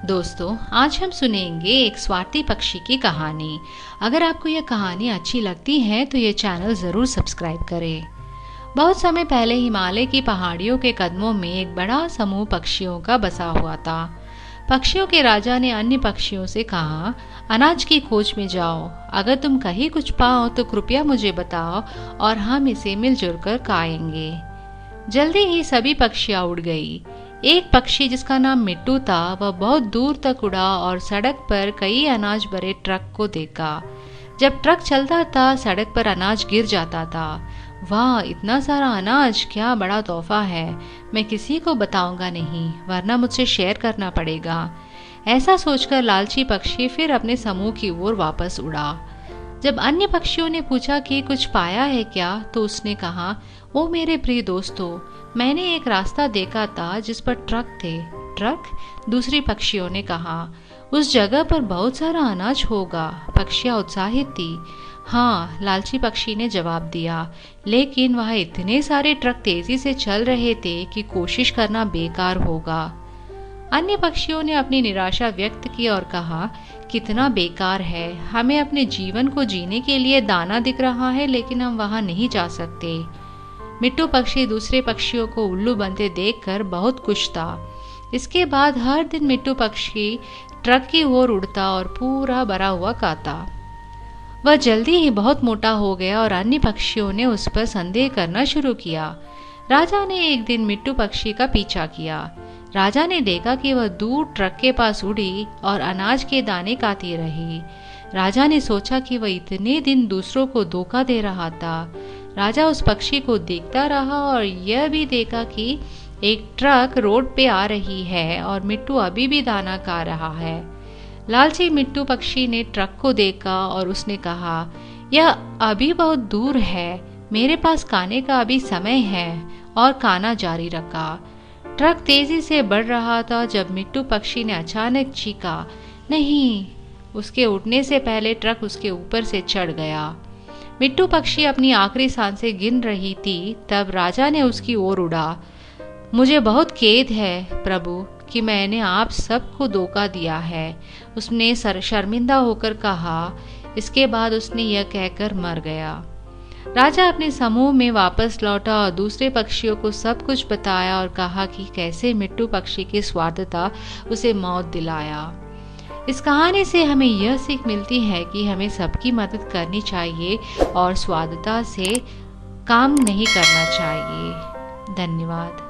दोस्तों, आज हम सुनेंगे एक स्वार्थी पक्षी की कहानी। अगर आपको यह कहानी अच्छी लगती है तो ये चैनल ज़रूर सब्सक्राइब करें। बहुत समय पहले हिमालय की पहाड़ियों के कदमों में एक बड़ा समूह पक्षियों का बसा हुआ था। पक्षियों के राजा ने अन्य पक्षियों से कहा, अनाज की खोज में जाओ। अगर तुम कहीं कुछ पाओ तो कृपया मुझे बताओ और हम इसे मिलजुल कर खाएंगे। जल्दी ही सभी पक्षियां उड़ गई। एक पक्षी जिसका नाम मिट्टू था, वह बहुत दूर तक उड़ा और सड़क पर कई अनाज भरे ट्रक को देखा। जब ट्रक चलता था, सड़क पर अनाज गिर जाता था। वाह, इतना सारा अनाज, क्या बड़ा तोहफा है। मैं किसी को बताऊंगा नहीं, वरना मुझसे शेयर करना पड़ेगा। ऐसा सोचकर लालची पक्षी फिर अपने समूह की ओर वापस उड़ा। जब अन्य पक्षियों ने पूछा कि कुछ पाया है क्या, तो उसने कहा, ओ मेरे प्रिय दोस्तों, मैंने एक रास्ता देखा था जिस पर ट्रक थे। ट्रक? दूसरी पक्षियों ने कहा, उस जगह पर बहुत सारा अनाज होगा। पक्षियां उत्साहित थी। हाँ, लालची पक्षी ने जवाब दिया, लेकिन वहाँ इतने सारे ट्रक तेजी से चल रहे थे कि कोशिश करना बेकार होगा। अन्य पक्षियों ने अपनी निराशा व्यक्त की और कहा, कितना बेकार है, हमें अपने जीवन को जीने के लिए दाना दिख रहा है, लेकिन हम वहां नहीं जा सकते। मिट्टू पक्षी दूसरे पक्षियों को उल्लू बनते देखकर बहुत खुश था। इसके बाद हर दिन मिट्टू पक्षी ट्रक की ओर उड़ता और पूरा भरा हुआ खाता। वह जल्दी ही बहुत मोटा हो गया और अन्य पक्षियों ने उस पर संदेह करना शुरू किया। राजा ने एक दिन मिट्टू पक्षी का पीछा किया। राजा ने देखा कि वह दूर ट्रक के पास उड़ी और अनाज के दाने खाती रही। राजा ने सोचा कि वह इतने दिन दूसरों को धोखा दे रहा था। राजा उस पक्षी को देखता रहा और यह भी देखा कि एक ट्रक रोड पे आ रही है और मिट्टू अभी भी दाना खा रहा है। लालची मिट्टू पक्षी ने ट्रक को देखा और उसने कहा, यह अभी बहुत दूर है, मेरे पास खाने का अभी समय है, और खाना जारी रखा। ट्रक तेजी से बढ़ रहा था जब मिट्टू पक्षी ने अचानक चीखा, नहीं। उसके उड़ने से पहले ट्रक उसके ऊपर से चढ़ गया। मिट्टू पक्षी अपनी आखिरी सांसें गिन रही थी, तब राजा ने उसकी ओर उड़ा। मुझे बहुत खेद है प्रभु कि मैंने आप सबको धोखा दिया है, उसने शर्मिंदा होकर कहा। इसके बाद उसने यह कहकर मर गया। राजा अपने समूह में वापस लौटा और दूसरे पक्षियों को सब कुछ बताया और कहा कि कैसे मिट्टू पक्षी की स्वार्थता उसे मौत दिलाया। इस कहानी से हमें यह सीख मिलती है कि हमें सबकी मदद करनी चाहिए और स्वार्थता से काम नहीं करना चाहिए। धन्यवाद।